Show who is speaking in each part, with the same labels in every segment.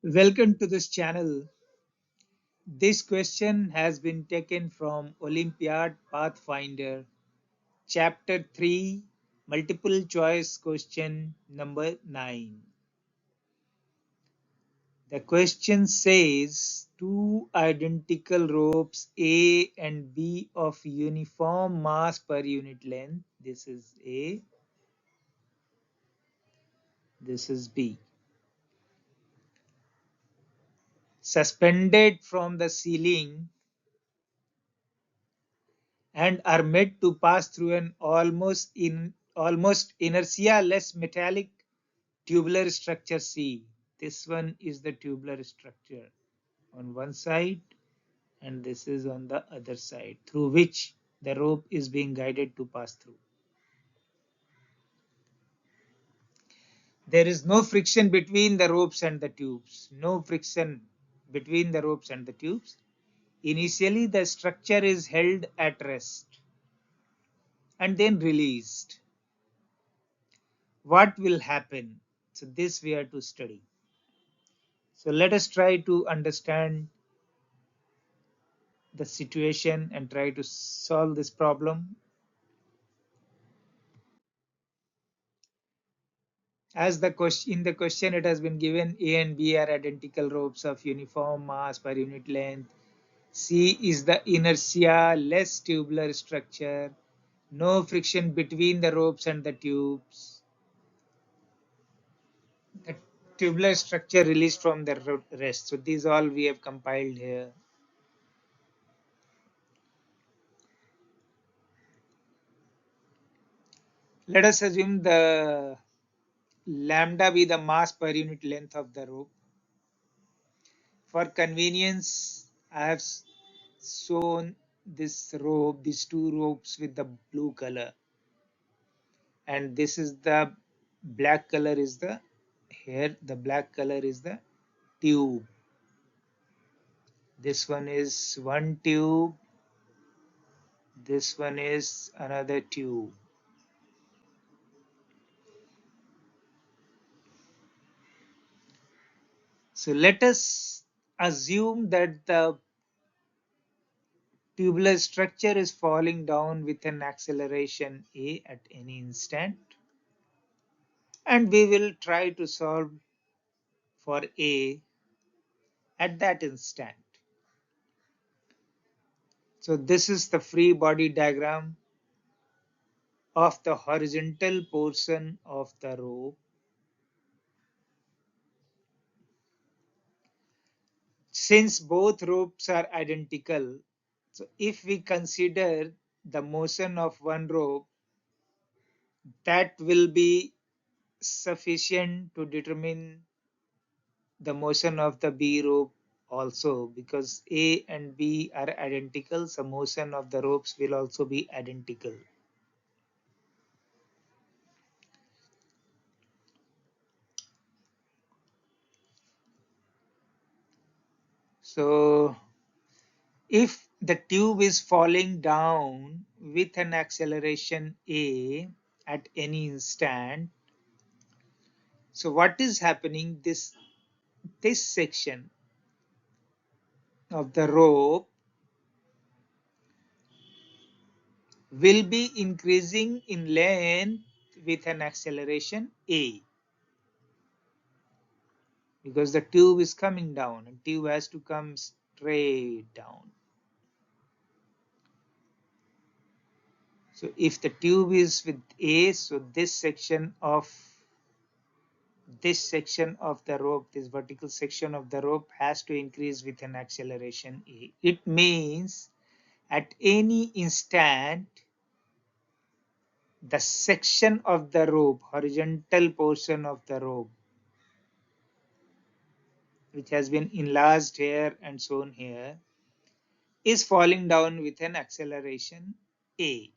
Speaker 1: Welcome to this channel. This question has been taken from Olympiad Pathfinder, Chapter 3, Multiple Choice Question number 9. The question says two identical ropes A and B of uniform mass per unit length. This is A, this is B. Suspended from the ceiling and are made to pass through an almost inertia-less metallic tubular structure C. This one is the tubular structure on one side and this is on the other side through which the rope is being guided to pass through. There is no friction between the ropes and the tubes. No friction between the ropes and the tubes. Initially, the structure is held at rest and then released. What will happen? So this we are to study. So let us try to understand the situation and try to solve this problem. As in the question it has been given A and B are identical ropes of uniform mass per unit length. C is the inertia less tubular structure. No friction between the ropes and the tubes. The tubular structure released from the rest. So these all we have compiled here. Let us assume the lambda be the mass per unit length of the rope. For convenience, I have shown this rope, these two ropes with the blue color. And this is the black color is the here, the black color is the tube. This one is one tube. This one is another tube. So let us assume that the tubular structure is falling down with an acceleration A at any instant. And we will try to solve for A at that instant. So this is the free body diagram of the horizontal portion of the rope. Since both ropes are identical, so if we consider the motion of one rope, that will be sufficient to determine the motion of the B rope also, because A and B are identical, so motion of the ropes will also be identical. So if the tube is falling down with an acceleration A at any instant, so what is happening? This section of the rope will be increasing in length with an acceleration A, because the tube is coming down and tube has to come straight down. So if the tube is with A, so this section of the rope, this vertical section of the rope has to increase with an acceleration A. It means at any instant, the section of the rope, horizontal portion of the rope, which has been enlarged here and shown here, is falling down with an acceleration A.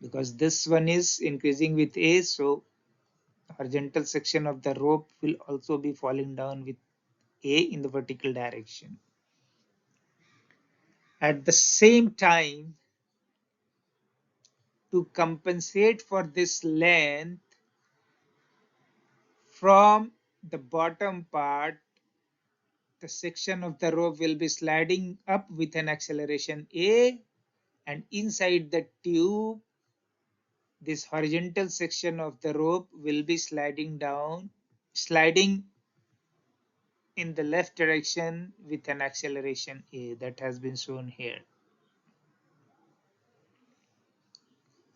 Speaker 1: Because this one is increasing with A, so horizontal section of the rope will also be falling down with A in the vertical direction. At the same time, to compensate for this length from the bottom part, the section of the rope will be sliding up with an acceleration A, and inside the tube, this horizontal section of the rope will be sliding down, sliding in the left direction with an acceleration A that has been shown here.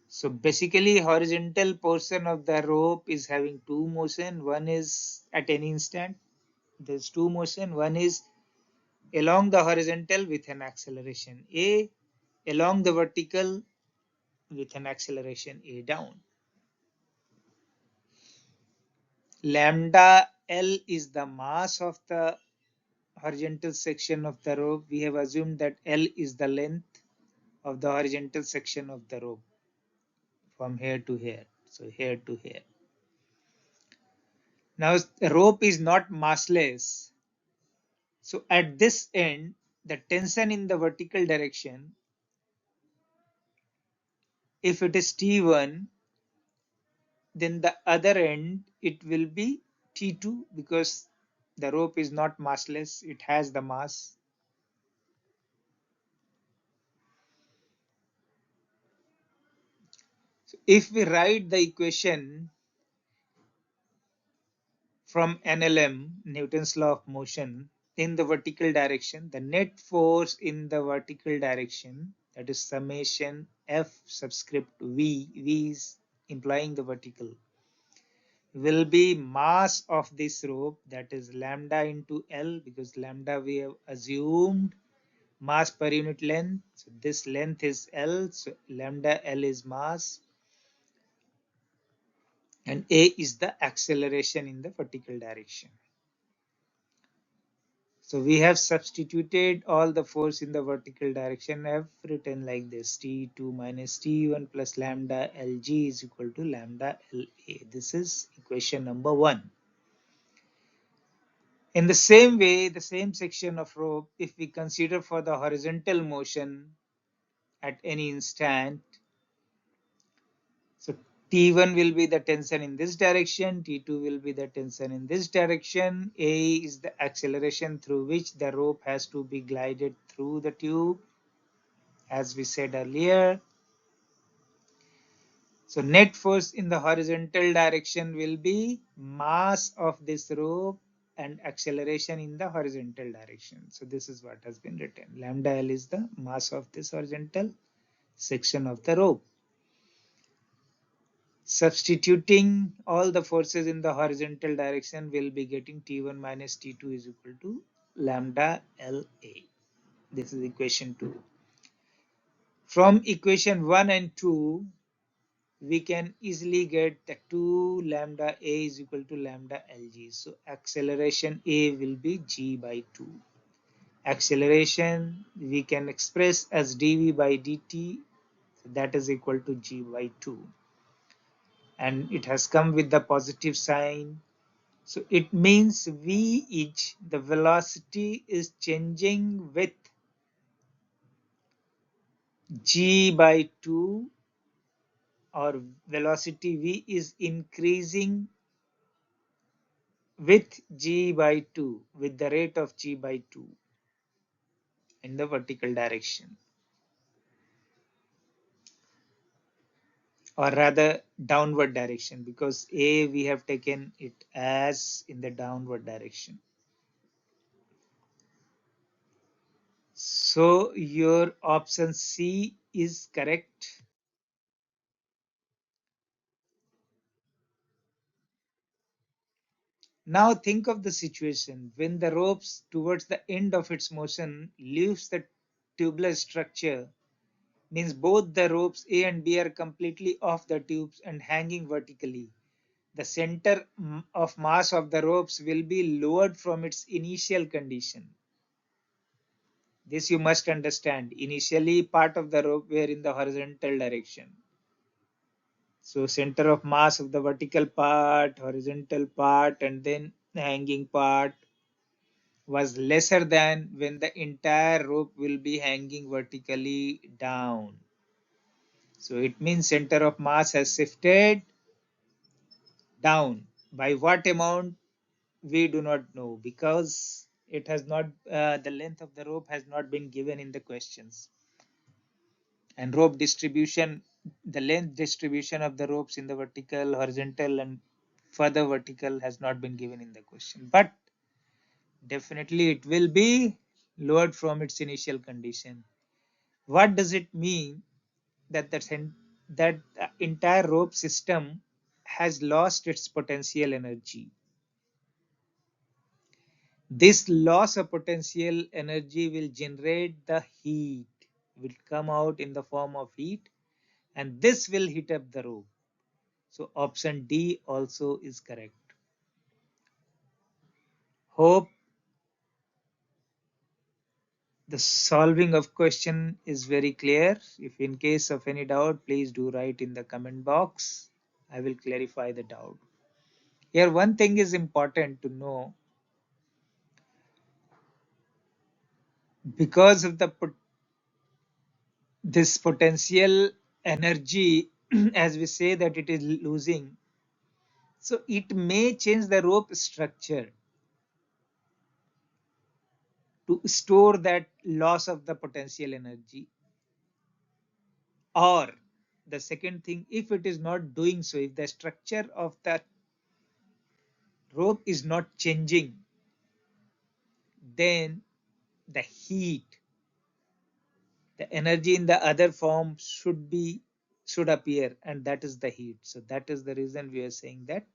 Speaker 1: So basically horizontal portion of the rope is having two motion. One is at any instant, there's two motion. One is along the horizontal with an acceleration A, along the vertical with an acceleration A down. Lambda L is the mass of the horizontal section of the rope. We have assumed that L is the length of the horizontal section of the rope from here to here. So here to here. Now the rope is not massless. So at this end, the tension in the vertical direction, if it is T1, then the other end it will be T2 because the rope is not massless, it has the mass. So if we write the equation from NLM, Newton's law of motion, in the vertical direction, the net force in the vertical direction, that is summation F subscript V, V is implying the vertical, will be mass of this rope, that is lambda into L, because lambda we have assumed mass per unit length. So this length is L, so lambda L is mass, and A is the acceleration in the vertical direction. So we have substituted all the force in the vertical direction. I have written like this: T2 minus T1 plus lambda Lg is equal to lambda La. This is equation number 1. In the same way, the same section of rope, if we consider for the horizontal motion at any instant, so T1 will be the tension in this direction, T2 will be the tension in this direction, A is the acceleration through which the rope has to be glided through the tube, as we said earlier. So net force in the horizontal direction will be mass of this rope and acceleration in the horizontal direction. So this is what has been written. Lambda L is the mass of this horizontal section of the rope. Substituting all the forces in the horizontal direction, will be getting T1 minus T2 is equal to lambda LA. This is equation 2. From equation 1 and 2, we can easily get the 2 lambda A is equal to lambda Lg. So acceleration A will be G by 2. Acceleration we can express as dV by dt, that is equal to G by 2. And it has come with the positive sign. So it means V each, the velocity is changing with G by 2, or velocity V is increasing with G by 2, with the rate of G by 2 in the vertical direction, or rather downward direction, because A we have taken it as in the downward direction. So your option C is correct. Now think of the situation when the ropes towards the end of its motion leaves the tubular structure, means both the ropes A and B are completely off the tubes and hanging vertically. The center of mass of the ropes will be lowered from its initial condition. This you must understand. Initially part of the rope were in the horizontal direction. So center of mass of the vertical part, horizontal part, and then the hanging part was lesser than when the entire rope will be hanging vertically down. So it means center of mass has shifted down. By what amount we do not know because it has not, the length of the rope has not been given in the questions. And rope distribution, the length distribution of the ropes in the vertical, horizontal, and further vertical has not been given in the question. But definitely it will be lowered from its initial condition. What does it mean that that the entire rope system has lost its potential energy? This loss of potential energy will generate the heat, will come out in the form of heat, and this will heat up the rope. So option D also is correct. Hope the solving of question is very clear. If in case of any doubt, please do write in the comment box. I will clarify the doubt. Here one thing is important to know. Because of this potential energy, as we say that it is losing, so it may change the rope structure to store that loss of the potential energy. Or the second thing, if it is not doing so, if the structure of the rope is not changing, then the heat, the energy in the other form should appear, and that is the heat. So that is the reason we are saying that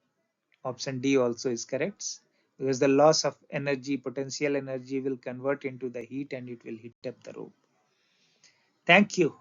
Speaker 1: option D also is correct, because the loss of energy, potential energy, will convert into the heat and it will heat up the rope. Thank you.